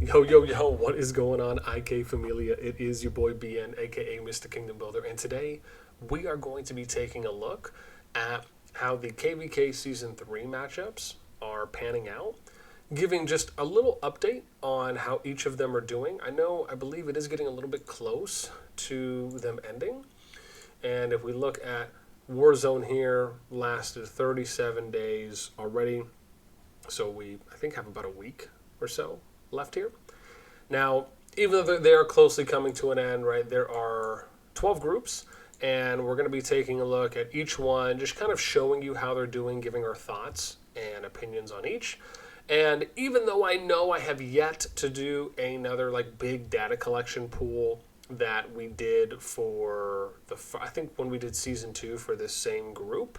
Yo, yo, yo, what is going on, IK Familia? It is your boy BN, aka Mr. Kingdom Builder, and today we are going to be taking a look at how the KvK Season 3 matchups are panning out, giving just a little update on how each of them are doing. I believe it is getting a little bit close to them ending, and if we look at Warzone here, lasted 37 days already, so I think, have about a week or so left here. Now, even though they are closely coming to an end, right, there are 12 groups, and we're going to be taking a look at each one, just kind of showing you how they're doing, giving our thoughts and opinions on each. And even though I know I have yet to do another big data collection pool that we did for I think when we did season 2 for this same group,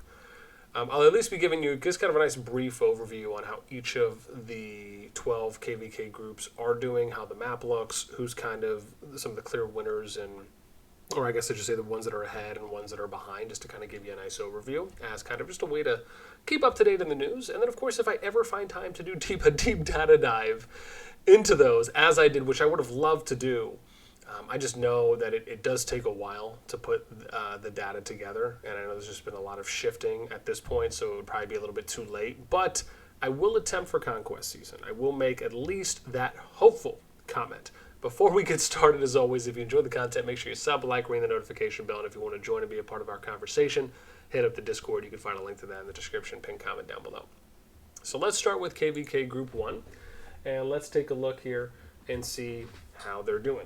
I'll at least be giving you just kind of a nice brief overview on how each of the 12 KvK groups are doing, how the map looks, who's kind of some of the clear winners, or I guess I should say the ones that are ahead and ones that are behind, just to kind of give you a nice overview as kind of just a way to keep up to date in the news. And then, of course, if I ever find time to do a deep data dive into those, as I did, which I would have loved to do, I just know that it does take a while to put the data together, and I know there's just been a lot of shifting at this point, so it would probably be a little bit too late. But I will attempt for Conquest Season. I will make at least that hopeful comment. Before we get started, as always, if you enjoy the content, make sure you sub, like, ring the notification bell, and if you want to join and be a part of our conversation, hit up the Discord. You can find a link to that in the description, pinned comment down below. So let's start with KvK Group 1, and let's take a look here and see how they're doing.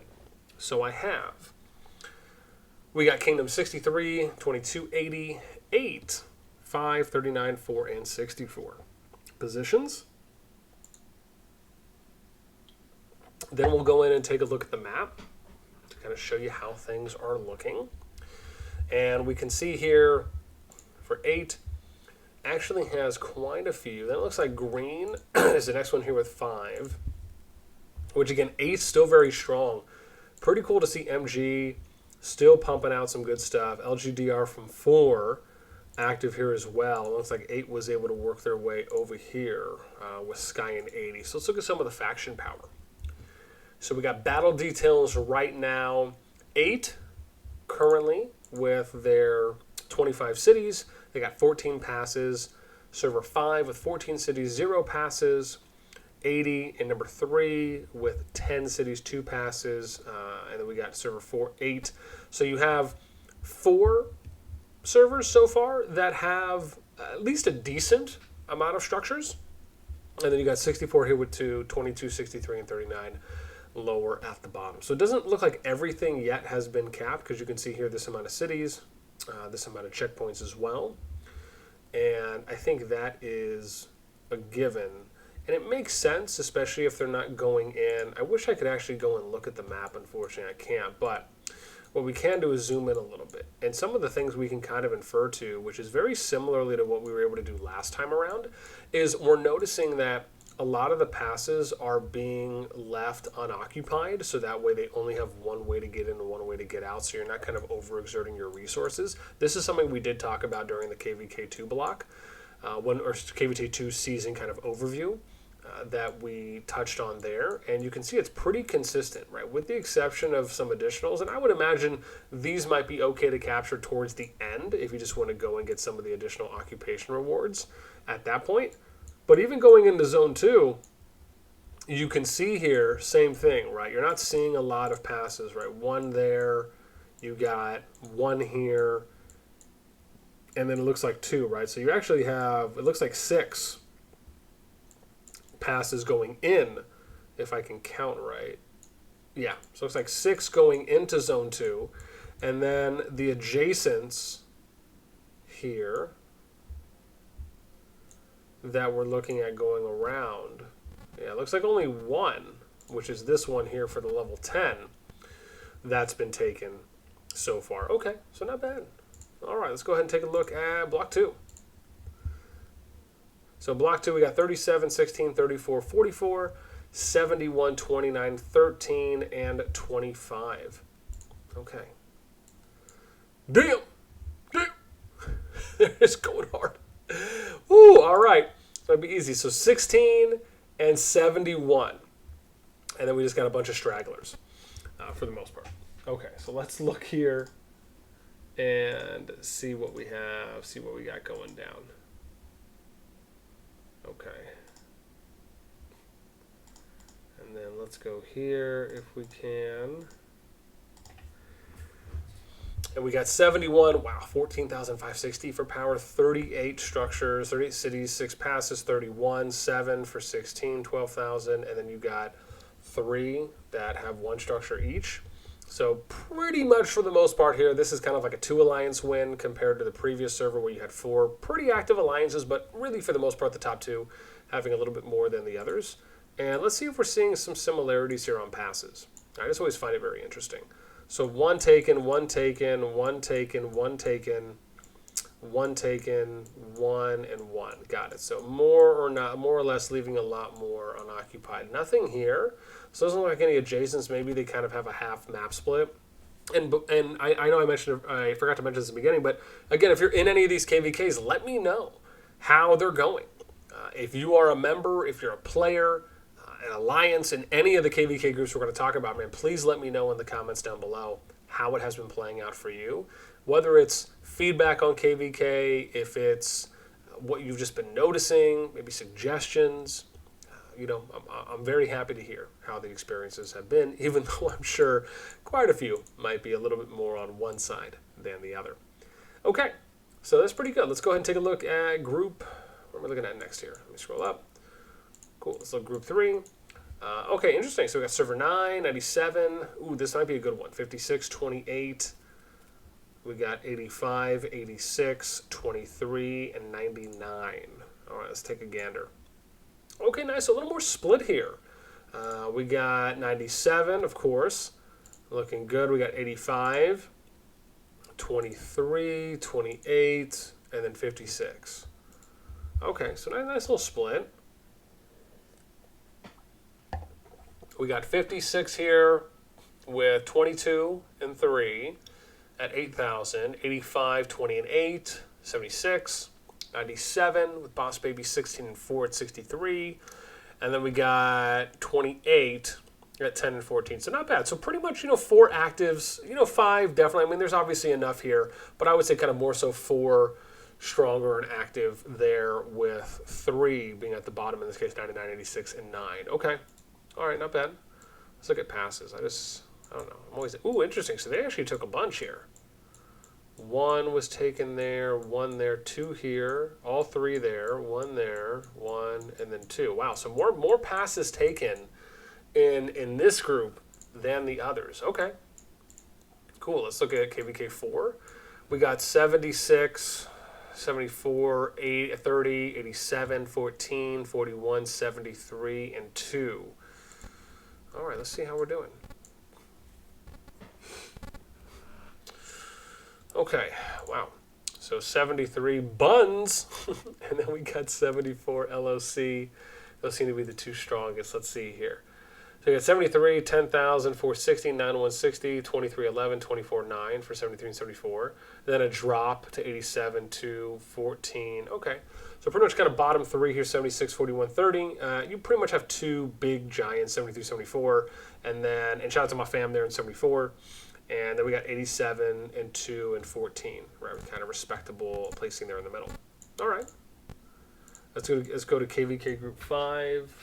So we got Kingdom 63, 2280, 8, 5, 39, 4, and 64. Positions. Then we'll go in and take a look at the map to kind of show you how things are looking. And we can see here for 8, actually has quite a few. Then it looks like green is the next one here with 5, which again, 8 still very strong. Pretty cool to see MG still pumping out some good stuff. LGDR from 4 active here as well. It looks like 8 was able to work their way over here with Sky and 80. So let's look at some of the faction power. So we got battle details right now. 8 currently with their 25 cities. They got 14 passes. Server 5 with 14 cities, 0 passes. 80 in number 3 with 10 cities, 2 passes, and then we got server 4, 8. So you have 4 servers so far that have at least a decent amount of structures, and then you got 64 here with 2, 22, 63, and 39 lower at the bottom. So it doesn't look like everything yet has been capped, because you can see here this amount of cities, this amount of checkpoints as well, and I think that is a given. And it makes sense, especially if they're not going in. I wish I could actually go and look at the map. Unfortunately, I can't. But what we can do is zoom in a little bit. And some of the things we can kind of infer to, which is very similarly to what we were able to do last time around, is we're noticing that a lot of the passes are being left unoccupied, so that way they only have one way to get in and one way to get out, so you're not kind of overexerting your resources. This is something we did talk about during the KvK2 block, or KvK2 season kind of overview. That we touched on there, and you can see it's pretty consistent, right, with the exception of some additionals, and I would imagine these might be okay to capture towards the end if you just want to go and get some of the additional occupation rewards at that point. But even going into zone 2, you can see here, same thing, right, you're not seeing a lot of passes, right, 1 there, you got 1 here, and then it looks like 2, right, so you actually have, it looks like 6 passes going in, if I can count right. Yeah, so it's like 6 going into zone 2, and then the adjacents here that we're looking at going around, yeah, it looks like only 1, which is this one here for the level 10, that's been taken so far. Okay, so not bad. All right, let's go ahead and take a look at block 2. So block 2, we got 37, 16, 34, 44, 71, 29, 13, and 25. Okay. Damn! It's going hard. Ooh, all right. That'd be easy. So 16 and 71. And then we just got a bunch of stragglers for the most part. Okay, so let's look here and see what we have, see what we got going down. Okay. And then let's go here if we can. And we got 71, wow, 14,560 for power, 38 structures, 38 cities, 6 passes, 31, 7 for 16, 12,000. And then you got 3 that have 1 structure each. So pretty much for the most part here, this is kind of like a 2 alliance win compared to the previous server where you had 4 pretty active alliances, but really for the most part, the top 2 having a little bit more than the others. And let's see if we're seeing some similarities here on passes. I just always find it very interesting. So 1 taken, 1 taken, 1 taken, 1 taken, 1 taken, 1 and 1. Got it. So more or less leaving a lot more unoccupied. Nothing here. So it doesn't look like any adjacents. Maybe they kind of have a half map split. And I know I forgot to mention this in the beginning, but again, if you're in any of these KvKs, let me know how they're going. If you are a member, if you're a player, an alliance in any of the KvK groups we're going to talk about, man, please let me know in the comments down below how it has been playing out for you. Whether it's feedback on KvK, if it's what you've just been noticing, maybe suggestions. You know, I'm very happy to hear how the experiences have been, even though I'm sure quite a few might be a little bit more on one side than the other. Okay, so that's pretty good. Let's go ahead and take a look at group. What am I looking at next here? Let me scroll up. Cool, let's look group 3. Okay, interesting. So we got server 9, 97. Ooh, this might be a good one. 56, 28. We got 85, 86, 23, and 99. All right, let's take a gander. Okay, nice. A little more split here. We got 97, of course. Looking good. We got 85, 23, 28, and then 56. Okay, so nice little split. We got 56 here with 22 and 3 at 8,000, 85, 20 and 8, 76, 97 with Boss Baby 16 and 4 at 63, and then we got 28 at 10 and 14. So not bad. So pretty much, 4 actives, 5 definitely. I mean, there's obviously enough here, but I would say kind of more so 4 stronger and active there, with 3 being at the bottom, in this case 99, 86, and 9. Okay. All right, not bad. Let's look at passes. I don't know. I'm always, ooh, interesting. So they actually took a bunch here. 1 was taken there, 1 there, 2 here, all 3 there, 1 there, 1, and then 2. Wow, so more passes taken in this group than the others. Okay. Cool. Let's look at KvK 4. We got 76, 74, 8, 30, 87, 14, 41, 73, and 2. All right, let's see how we're doing. Okay, wow. So 73 buns, and then we got 74 LOC. Those seem to be the 2 strongest. Let's see here. So we got 73, 10,000, 460, 9160, 2311, 24.9 for 73 and 74. Then a drop to 87 to 14. Okay. So pretty much kind of bottom 3 here, 76, 41, 30. You pretty much have 2 big giants, 73, 74. And shout out to my fam there in 74. And then we got 87 and 2 and 14. Right, kind of respectable placing there in the middle. All right. Let's go to KvK group 5.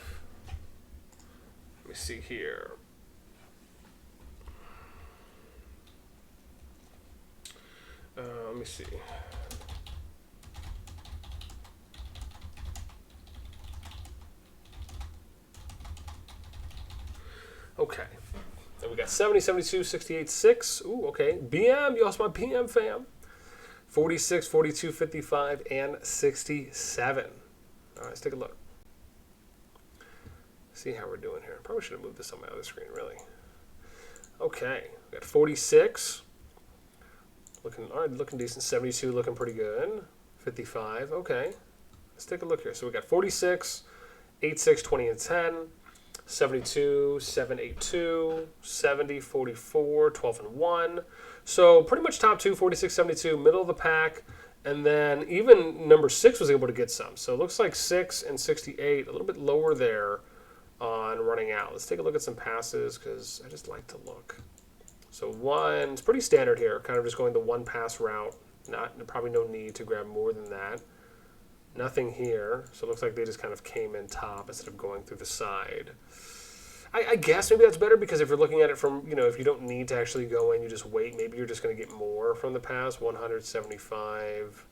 Let me see here. Let me see. Okay. Then we got 70, 72, 68, 6. Ooh, okay. BM, you also my BM fam. 46, 42, 55, and 67. All right, let's take a look. See how we're doing here. Probably should have moved this on my other screen, really. Okay, we got 46. Looking decent. 72, looking pretty good. 55, okay. Let's take a look here. So we got 46, 86, 20, and 10. 72, 782, 70, 44, 12, and 1. So pretty much top 2, 46, 72, middle of the pack. And then even number 6 was able to get some. So it looks like 6 and 68, a little bit lower there on running out. Let's take a look at some passes because I just like to look. So one, it's pretty standard here, kind of just going the one pass route. Probably no need to grab more than that. Nothing here, so it looks like they just kind of came in top instead of going through the side. I guess maybe that's better because if you're looking at it from, if you don't need to actually go in, you just wait. Maybe you're just going to get more from the pass. 175.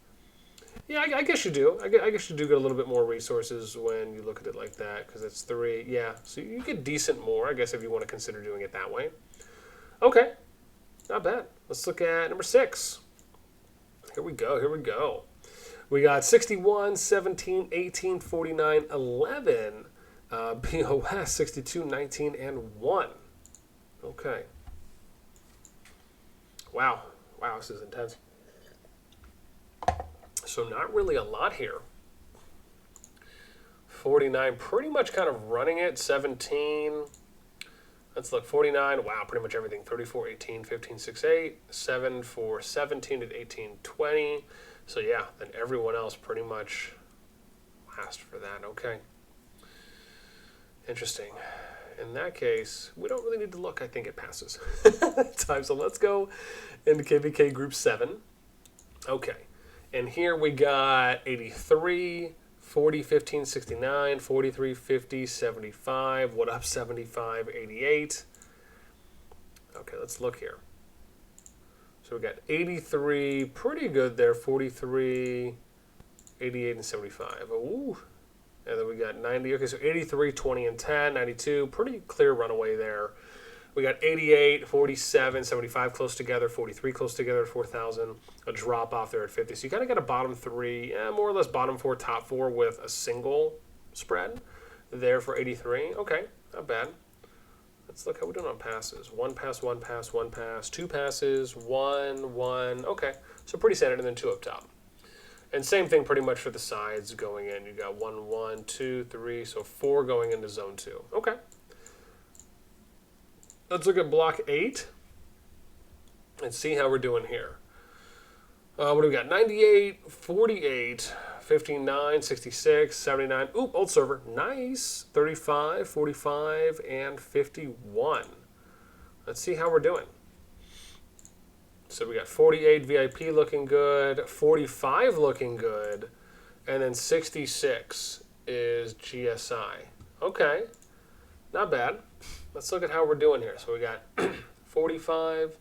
Yeah, I guess you do. I guess you do get a little bit more resources when you look at it like that because it's 3. Yeah, so you get decent more, I guess, if you want to consider doing it that way. Okay, not bad. Let's look at number 6. Here we go. We got 61, 17, 18, 49, 11. BOS 62, 19, and 1. Okay. Wow, this is intense. So not really a lot here. 49, pretty much kind of running it. 17. Let's look. 49. Wow, pretty much everything. 34, 18, 15, 6, 8. 7 for 17 and 18, 20. So yeah, then everyone else pretty much last for that. Okay. Interesting. In that case, we don't really need to look. I think it passes. So let's go into KvK Group 7. Okay. And here we got 83, 40, 15, 69, 43, 50, 75. What up, 75, 88. Okay, let's look here. So we got 83, pretty good there. 43, 88, and 75. Ooh. And then we got 90. Okay, so 83, 20, and 10. 92, pretty clear runaway there. We got 88, 47, 75 close together. 43 close together at 4,000. A drop off there at 50. So you kind of got a bottom 3, more or less bottom 4, top 4 with a single spread there for 83. Okay, not bad. Let's look how we're doing on passes. 1 pass, 1 pass, 1 pass, 2 passes, 1, 1. Okay, so pretty standard, and then 2 up top. And same thing pretty much for the sides going in. You got 1, 1, 2, 3, so 4 going into zone 2. Okay. Let's look at block 8 and see how we're doing here. What do we got? 98, 48, 59, 66, 79. Oop, old server. Nice. 35, 45, and 51. Let's see how we're doing. So we got 48 VIP looking good, 45 looking good, and then 66 is GSI. Okay, not bad. Let's look at how we're doing here. So we got 45,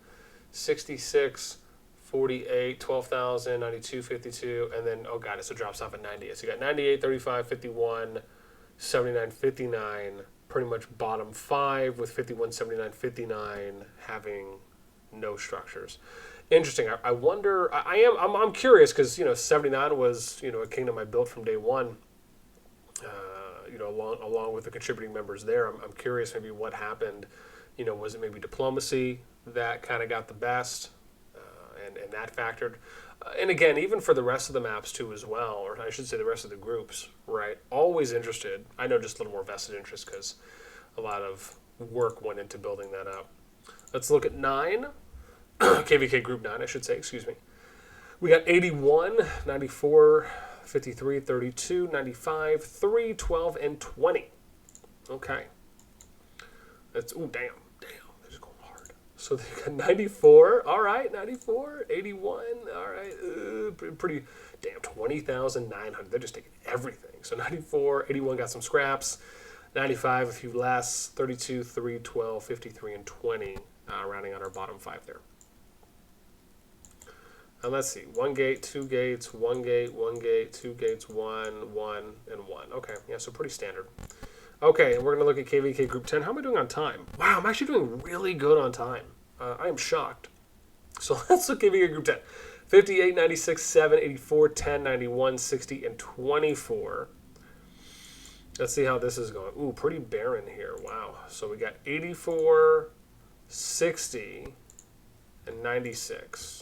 66, 48, 12,000, 92, 52, and then, oh god, so it drops off at 98. So you got 98, 35, 51, 79, 59, pretty much bottom 5 with 51, 79, 59 having no structures. Interesting. I wonder. I'm curious because 79 was a kingdom I built from day one. Along with the contributing members there. I'm curious maybe what happened. Was it maybe diplomacy that kind of got the best, and that factored. And again, even for the rest of the maps too as well, or I should say the rest of the groups, right? Always interested. I know just a little more vested interest because a lot of work went into building that up. Let's look at 9. KvK Group 9, I should say, excuse me. We got 81, 94, 53, 32, 95, 3, 12, and 20. Okay. That's, ooh, damn. They're just going hard. So they got 94, all right, 94, 81, all right, pretty, damn, 20,900. They're just taking everything. So 94, 81 got some scraps, 95, a few less, 32, 3, 12, 53, and 20, rounding out our bottom 5 there. And let's see, 1 gate, 2 gates, 1 gate, 1 gate, 2 gates, 1, 1, and 1. Okay, yeah, so pretty standard. Okay, and we're going to look at KvK Group 10. How am I doing on time? Wow, I'm actually doing really good on time. I am shocked. So let's look at KvK Group 10. 58, 96, 7, 84, 10, 91, 60, and 24. Let's see how this is going. Ooh, pretty barren here. Wow. So we got 84, 60, and 96.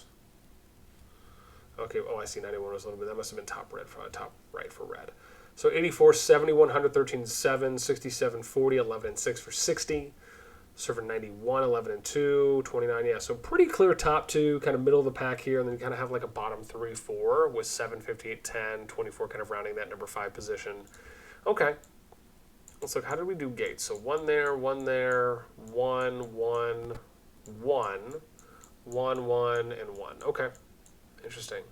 Okay, oh, I see 91 was a little bit. That must have been top right for red. So 84, 70, 113, 7, 67, 40, 11, and 6 for 60. Server 91, 11, and 2, 29. Yeah, so pretty clear top 2, kind of middle of the pack here. And then you kind of have like a bottom 3, 4 with 7, 58, 10, 24 kind of rounding that number 5 position. Okay. let's look. How did we do gates? So one there, one there, one, one, one, one, one, and one. Okay, interesting.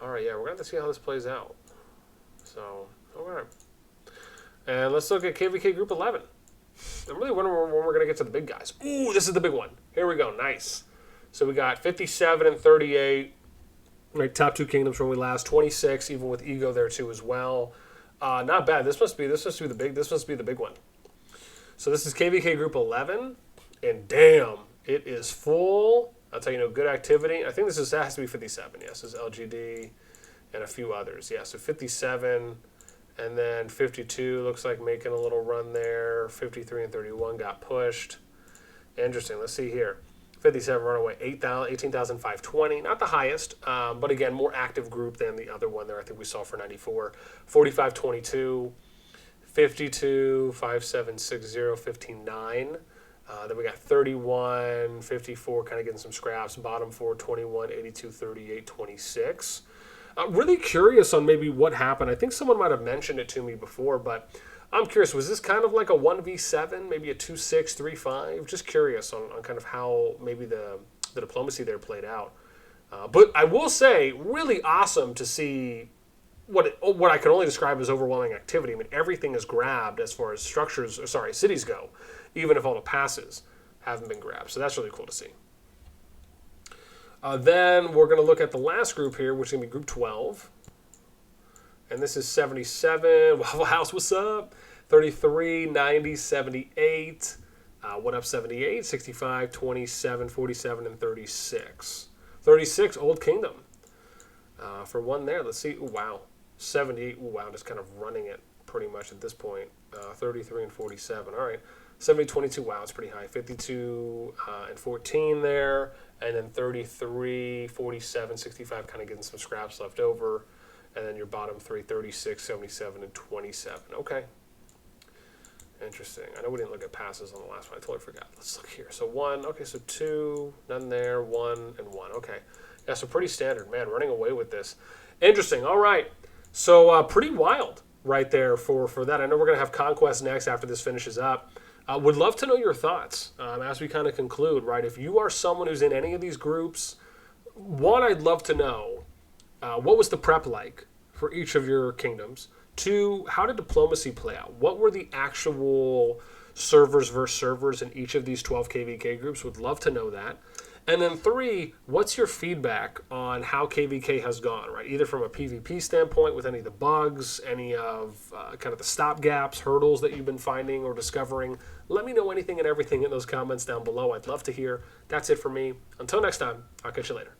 All right, yeah, we're gonna have to see how this plays out. So, all right, and let's look at KvK Group 11. I'm really wondering when we're gonna get to the big guys. Ooh, this is the big one. Here we go. Nice. So we got 57 and 38. Right, top two kingdoms from we last. 26, even with ego there too as well. Not bad. This must be the big one. So this is KvK Group 11, and damn, it is full. I'll tell you, good activity. I think this has to be 57. Yes, this is LGD and a few others. Yeah, so 57, and then 52 looks like making a little run there. 53 and 31 got pushed. Interesting. Let's see here. 57 runaway, 18,520. Not the highest, but again, more active group than the other one there. I think we saw for 94. 4522, 52, 5760, 59. Then we got 31, 54, kind of getting some scraps. Bottom four, 21, 82, 38, 26. Really curious on maybe what happened. I think someone might have mentioned it to me before, but I'm curious, was this kind of like a 1v7, maybe a 2-6, 3-5? Just curious on kind of how maybe the diplomacy there played out. But I will say, really awesome to see what I can only describe as overwhelming activity. I mean, everything is grabbed as far as cities go, even if all the passes haven't been grabbed. So that's really cool to see. Then we're going to look at the last group here, which is going to be Group 12. And this is 77. Waffle House, what's up? 33, 90, 78. What up, 78, 65, 27, 47, and 36. 36, Old Kingdom. For one there, let's see. Ooh, wow. 78. Ooh, wow, just kind of running it pretty much at this point. 33 and 47. All right. 70, 22. Wow, it's pretty high. 52 and 14 there. And then 33, 47, 65, kind of getting some scraps left over. And then your bottom three, 36, 77, and 27. Okay. Interesting. I know we didn't look at passes on the last one. I totally forgot. Let's look here. So one. Okay, so two. None there. One and one. Okay. Yeah, so pretty standard. Man, running away with this. Interesting. All right. So pretty wild right there for that. I know we're going to have Conquest next after this finishes up. Would love to know your thoughts as we kind of conclude, right? If you are someone who's in any of these groups, one, I'd love to know, what was the prep like for each of your kingdoms? Two, how did diplomacy play out? What were the actual servers versus servers in each of these 12 KvK groups? Would love to know that. And then three, what's your feedback on how KvK has gone, right? Either from a PvP standpoint with any of the bugs, any of kind of the stop gaps, hurdles that you've been finding or discovering. Let me know anything and everything in those comments down below. I'd love to hear. That's it for me. Until next time, I'll catch you later.